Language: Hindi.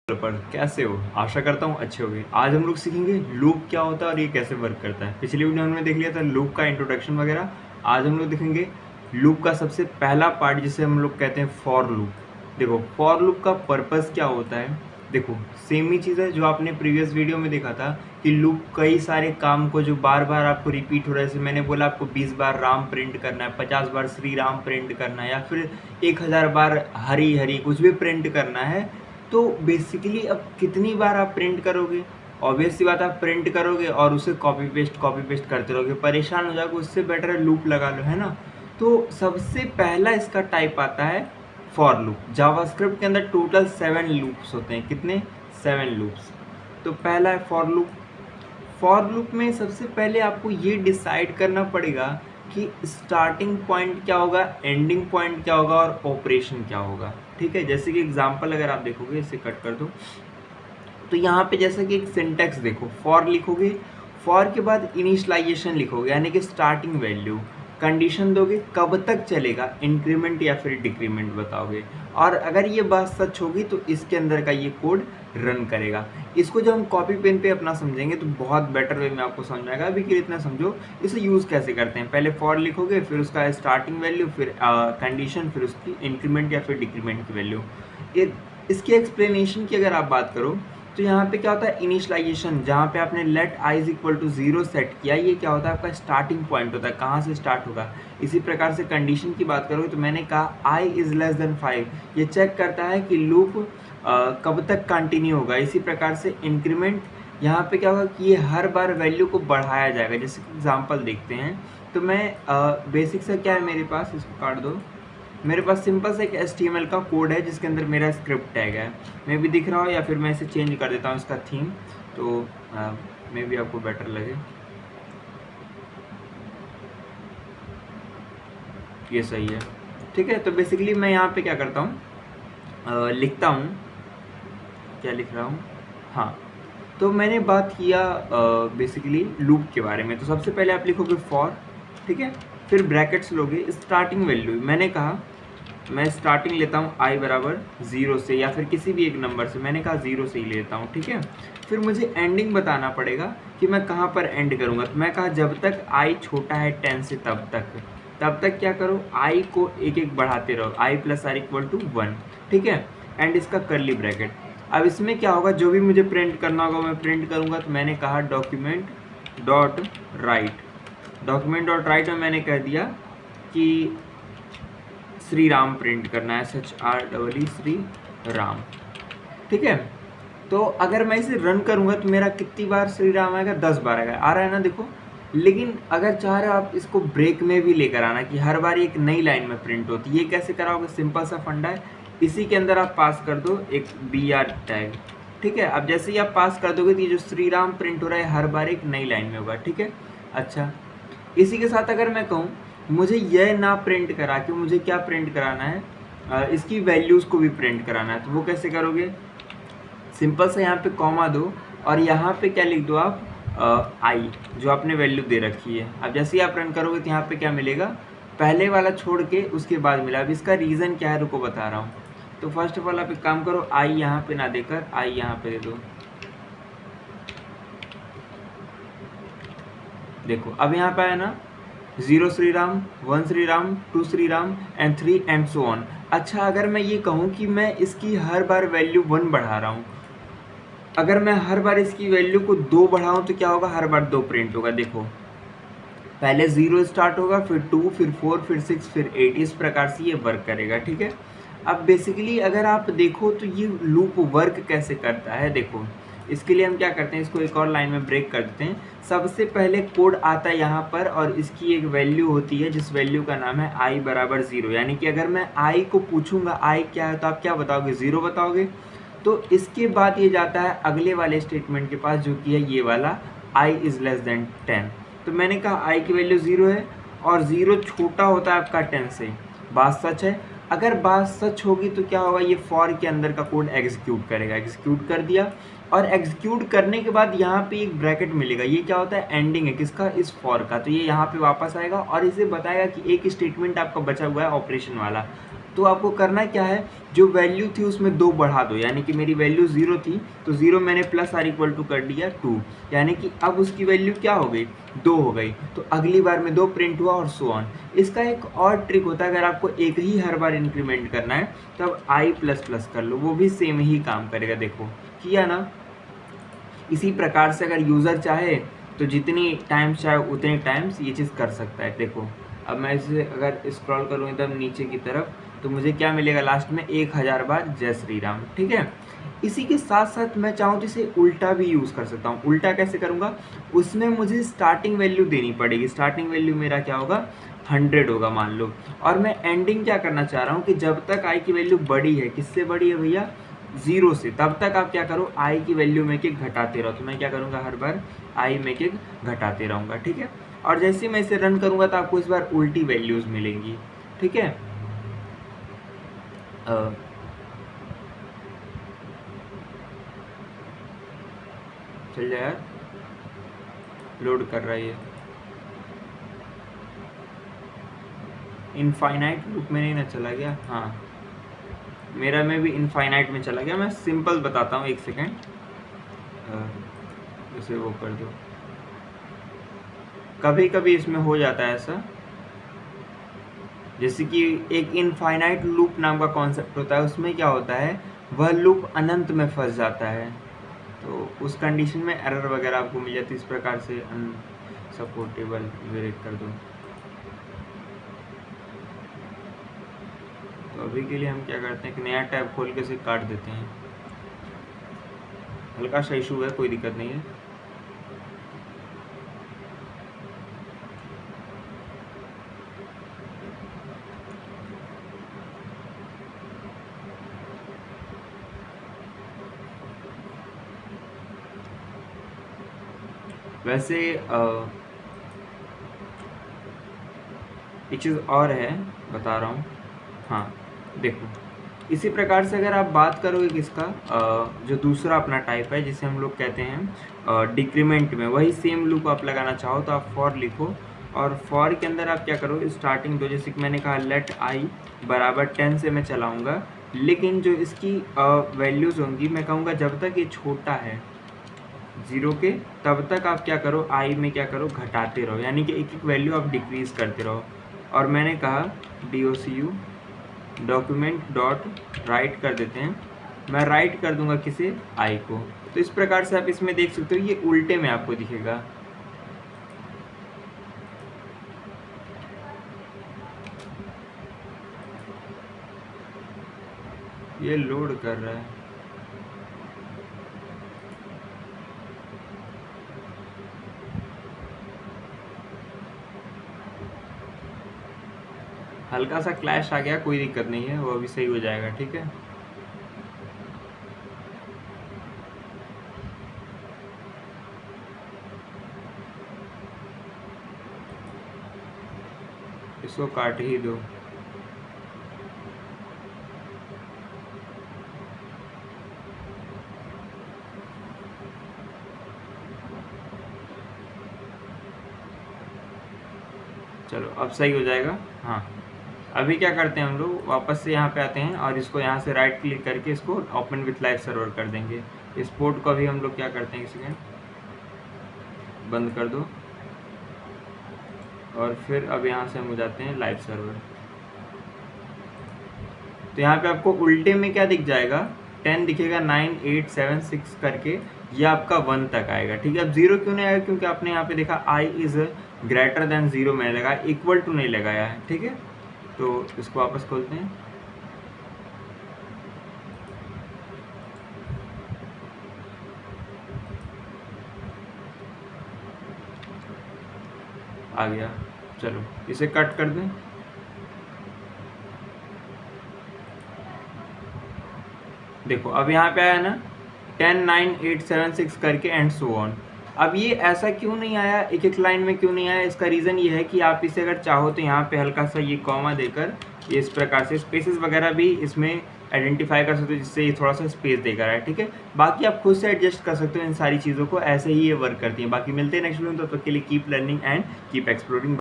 पर कैसे हो? आशा करता हूँ अच्छे होगे। आज हम लोग सीखेंगे लूप क्या होता है और ये कैसे वर्क करता है। पिछली वीडियो में हमने देख लिया था लूप का इंट्रोडक्शन वगैरह। आज हम लोग देखेंगे लूप का सबसे पहला पार्ट जिसे हम लोग कहते हैं फॉर लूप। देखो फॉर लूप का पर्पस क्या होता है। देखो सेम ही चीज़ है जो आपने प्रीवियस वीडियो में देखा था कि लूप कई सारे काम को जो बार बार आपको रिपीट हो रहा है। जैसे मैंने बोला आपको 20 बार राम प्रिंट करना है, 50 बार श्री राम प्रिंट करना है या फिर 1000 बार हरी हरी कुछ भी प्रिंट करना है। तो बेसिकली अब कितनी बार आप प्रिंट करोगे? ऑब्वियस सी बात आप प्रिंट करोगे और उसे कॉपी पेस्ट करते रहोगे, परेशान हो जाओगे। उससे बेटर है लूप लगा लो, है ना। तो सबसे पहला इसका टाइप आता है फॉर लूप। जावास्क्रिप्ट के अंदर टोटल 7 लूप्स होते हैं। कितने? 7 लूप्स। तो पहला है फॉर लूप। फॉर लूप में सबसे पहले आपको ये डिसाइड करना पड़ेगा कि स्टार्टिंग पॉइंट क्या होगा, एंडिंग पॉइंट क्या होगा और ऑपरेशन क्या होगा। ठीक है, जैसे कि एग्जांपल अगर आप देखोगे, इसे कट कर दो, तो यहाँ पे जैसे कि एक सिंटेक्स देखो, फॉर लिखोगे, फॉर के बाद इनिशियलाइजेशन लिखोगे यानी कि स्टार्टिंग वैल्यू, कंडीशन दोगे कब तक चलेगा, इंक्रीमेंट या फिर डिक्रीमेंट बताओगे, और अगर ये बात सच होगी तो इसके अंदर का ये कोड रन करेगा। इसको जब हम कॉपी पेन पे अपना समझेंगे तो बहुत बेटर वे में आपको समझ में आएगा। अभी के लिए इतना समझो इसे यूज़ कैसे करते हैं। पहले फॉर लिखोगे, फिर उसका स्टार्टिंग वैल्यू, फिर कंडीशन, फिर उसकी इंक्रीमेंट या फिर डिक्रीमेंट की वैल्यू। इसकी एक्सप्लेनेशन की अगर आप बात करो तो यहाँ पे क्या होता है, इनिशियलाइजेशन, जहाँ पे आपने let I is equal to 0 set किया, ये क्या होता है, आपका स्टार्टिंग पॉइंट होता है, कहाँ से स्टार्ट होगा। इसी प्रकार से कंडीशन की बात करोगे तो मैंने कहा आई इज़ लेस देन 5, ये चेक करता है कि लूप कब तक कंटिन्यू होगा। इसी प्रकार से इंक्रीमेंट, यहाँ पे क्या होगा कि ये हर बार वैल्यू को बढ़ाया जाएगा। जैसे एग्जाम्पल देखते हैं, तो मैं बेसिक से क्या है मेरे पास, इसको काट दो, मेरे पास सिंपल से एक HTML का कोड है जिसके अंदर मेरा स्क्रिप्ट टैग है। मे भी दिख रहा हो या फिर मैं इसे चेंज कर देता हूँ इसका थीम, तो मे भी आपको बेटर लगे। ये सही है, ठीक है। तो बेसिकली मैं यहाँ पे क्या करता हूँ, लिखता हूँ, क्या लिख रहा हूँ, हाँ, तो मैंने बात किया बेसिकली लूप के बारे में। तो सबसे पहले आप लिखोगे फॉर, ठीक है, फिर ब्रैकेट्स लोगे, स्टार्टिंग वैल्यू, मैंने कहा मैं स्टार्टिंग लेता हूँ आई बराबर 0 से या फिर किसी भी एक नंबर से, मैंने कहा 0 से ही लेता हूँ, ठीक है। फिर मुझे एंडिंग बताना पड़ेगा कि मैं कहाँ पर एंड करूँगा। तो मैं कहा जब तक आई छोटा है 10 से तब तक क्या करो, आई को एक एक बढ़ाते रहो, आई प्लस आर इक्वल टू 1, ठीक है, एंड इसका कर्ली ब्रैकेट। अब इसमें क्या होगा, जो भी मुझे प्रिंट करना होगा मैं प्रिंट करूँगा। तो मैंने कहा डॉक्यूमेंट डॉट राइट में मैंने कह दिया कि श्री राम प्रिंट करना है, SHREE श्री राम, ठीक है। तो अगर मैं इसे रन करूँगा तो मेरा कितनी बार श्री राम आएगा, 10 बार आएगा, आ रहा है ना, देखो। लेकिन अगर चाह रहे हो आप इसको ब्रेक में भी लेकर आना कि हर बार एक नई लाइन में प्रिंट होती है, ये कैसे कराओगे, सिंपल सा फंडा है, इसी के अंदर आप पास कर दो एक BR टैग, ठीक है। अब जैसे ही आप पास कर दोगे तो ये जो श्री राम प्रिंट हो रहा है हर बार एक नई लाइन में होगा, ठीक है। अच्छा, इसी के साथ अगर मैं कहूँ मुझे यह ना प्रिंट करा कि मुझे क्या प्रिंट कराना है, इसकी वैल्यूज़ को भी प्रिंट कराना है, तो वो कैसे करोगे, सिंपल सा यहाँ पे कॉमा दो और यहाँ पे क्या लिख दो आप, आई जो आपने वैल्यू दे रखी है। अब जैसे ही आप रन करोगे तो यहाँ पे क्या मिलेगा, पहले वाला छोड़ के उसके बाद मिला। अब इसका रीज़न क्या है रुको बता रहा हूँ। तो फर्स्ट ऑफ ऑल आप एक काम करो, आई यहाँ पे ना देकर आई यहाँ पे दे दो, देखो अब यहाँ पे आया ना, 0 Shri Ram, 1 Shri Ram, 2 Shri Ram and 3 and so on. अच्छा, अगर मैं ये कहूँ कि मैं इसकी हर बार वैल्यू 1 बढ़ा रहा हूँ, अगर मैं हर बार इसकी वैल्यू को 2 बढ़ाऊँ तो क्या होगा, हर बार 2 प्रिंट होगा। देखो पहले 0 स्टार्ट होगा, फिर 2, फिर 4, फिर 6, फिर 8, इस प्रकार से ये वर्क करेगा, ठीक है। अब बेसिकली अगर आप देखो तो ये लूप वर्क कैसे करता है, देखो इसके लिए हम क्या करते हैं, इसको एक और लाइन में ब्रेक कर देते हैं। सबसे पहले कोड आता है यहाँ पर और इसकी एक वैल्यू होती है जिस वैल्यू का नाम है आई बराबर 0, यानी कि अगर मैं आई को पूछूंगा आई क्या है तो आप क्या बताओगे, 0 बताओगे। तो इसके बाद ये जाता है अगले वाले स्टेटमेंट के पास जो कि है ये वाला, आई इज़ लेस देन 10। तो मैंने कहा आई की वैल्यू 0 है और 0 छोटा होता है आपका 10 से, बात सच है। अगर बात सच होगी तो क्या होगा, ये फॉर के अंदर का कोड एग्जीक्यूट करेगा, एग्जीक्यूट कर दिया और एग्जीक्यूट करने के बाद यहाँ पे एक ब्रैकेट मिलेगा, ये क्या होता है, एंडिंग है किसका, इस फॉर का। तो ये यहाँ पे वापस आएगा और इसे बताएगा कि एक स्टेटमेंट आपका बचा हुआ है ऑपरेशन वाला, तो आपको करना क्या है, जो वैल्यू थी उसमें 2 बढ़ा दो, यानी कि मेरी वैल्यू 0 थी तो 0 मैंने प्लस आर इक्वल टू कर दिया 2, यानी कि अब उसकी वैल्यू क्या हो गई, 2 हो गई। तो अगली बार में 2 प्रिंट हुआ और सो ऑन। इसका एक और ट्रिक होता है, अगर आपको एक ही हर बार इंक्रीमेंट करना है तब आई प्लस प्लस कर लो, वो भी सेम ही काम करेगा। देखो किया ना। इसी प्रकार से अगर यूज़र चाहे तो जितनी टाइम्स चाहे उतने टाइम्स ये चीज़ कर सकता है। देखो अब मैं इसे अगर स्क्रॉल करूँ एकदम नीचे की तरफ तो मुझे क्या मिलेगा लास्ट में, 1000 बार जय श्री राम। ठीक है, इसी के साथ साथ मैं चाहूँ तो इसे उल्टा भी यूज़ कर सकता हूँ। उल्टा कैसे करूँगा, उसमें मुझे स्टार्टिंग वैल्यू देनी पड़ेगी। स्टार्टिंग वैल्यू मेरा क्या होगा, 100 होगा मान लो, और मैं एंडिंग क्या करना चाह रहा हूँ कि जब तक आई की वैल्यू बड़ी है, किससे बड़ी है भैया, 0 से, तब तक आप क्या करो, आई की वैल्यू में एक घटाते रहो। तो मैं क्या करूँगा, हर बार आई में एक घटाते रहूँगा। ठीक है, और जैसे मैं इसे रन करूँगा तो आपको इस बार उल्टी वैल्यूज़ मिलेंगी। ठीक है, चल जाए यार, लोड कर रहा है ये। इनफाइनाइट लूप में नहीं ना चला गया, हाँ मेरा में भी इनफाइनाइट में चला गया। मैं सिंपल बताता हूँ, 1 सेकेंड, इसे वो कर दो। कभी कभी इसमें हो जाता है ऐसा, जैसे कि एक इनफाइनाइट लूप नाम का कॉन्सेप्ट होता है, उसमें क्या होता है, वह लूप अनंत में फंस जाता है, तो उस कंडीशन में एरर वगैरह आपको मिल जाती है। इस प्रकार से अनसपोर्टेबल ब्रेक कर दो। तो अभी के लिए हम क्या करते हैं, एक नया टैब खोल के इसे काट देते हैं। हल्का सा इशू है, कोई दिक्कत नहीं है। वैसे एक चीज़ और है, बता रहा हूँ। हाँ देखो, इसी प्रकार से अगर आप बात करोगे किसका, जो दूसरा अपना टाइप है जिसे हम लोग कहते हैं डिक्रीमेंट में, वही सेम लूप आप लगाना चाहो तो आप फॉर लिखो, और फॉर के अंदर आप क्या करो, स्टार्टिंग दो, जैसे कि मैंने कहा लेट आई बराबर 10 से मैं चलाऊँगा, लेकिन जो इसकी वैल्यूज़ होंगी मैं कहूँगा जब तक ये छोटा है 0 के, तब तक आप क्या करो, आई में क्या करो, घटाते रहो, यानी कि एक एक वैल्यू आप डिक्रीज़ करते रहो। और मैंने कहा docu डॉक्यूमेंट डॉट राइट कर देते हैं, मैं राइट कर दूंगा किसे, आई को। तो इस प्रकार से आप इसमें देख सकते हो, ये उल्टे में आपको दिखेगा। ये लोड कर रहा है, हल्का सा क्लैश आ गया, कोई दिक्कत नहीं है, वो अभी सही हो जाएगा। ठीक है, इसको काट ही दो। चलो अब सही हो जाएगा। हाँ अभी क्या करते हैं, हम लोग वापस से यहाँ पे आते हैं और इसको यहाँ से राइट क्लिक करके इसको ओपन विथ लाइव सर्वर कर देंगे। इस पोर्ट को अभी हम लोग क्या करते हैं, एक सेकेंड बंद कर दो, और फिर अब यहाँ से हम हो जाते हैं लाइव सर्वर। तो यहाँ पे आपको उल्टे में क्या दिख जाएगा, 10 दिखेगा, 9 8 7 6 करके ये आपका 1 तक आएगा। ठीक है, अब 0 क्यों नहीं आएगा, क्योंकि आपने यहाँ पे देखा आई इज़ ग्रेटर देन 0 मैंने लगाया, इक्वल टू नहीं लगाया है। ठीक है, तो इसको वापस खोलते हैं। आ गया, चलो इसे कट कर दें। देखो अब यहाँ पे आया ना 10 9 8 7 6 करके एंड सो ऑन। अब ये ऐसा क्यों नहीं आया, एक एक लाइन में क्यों नहीं आया, इसका रीज़न ये है कि आप इसे अगर चाहो तो यहाँ पे हल्का सा ये कॉमा देकर ये इस प्रकार से स्पेसेस वगैरह भी इसमें आइडेंटिफाई कर सकते हो, जिससे ये थोड़ा सा स्पेस देकर है। ठीक है, बाकी आप खुद से एडजस्ट कर सकते हो इन सारी चीज़ों को, ऐसे ही ये वर्क करती हैं। बाकी मिलते हैं नेक्स्ट वीडियो में, तो तब तक के लिए keep learning and keep exploring.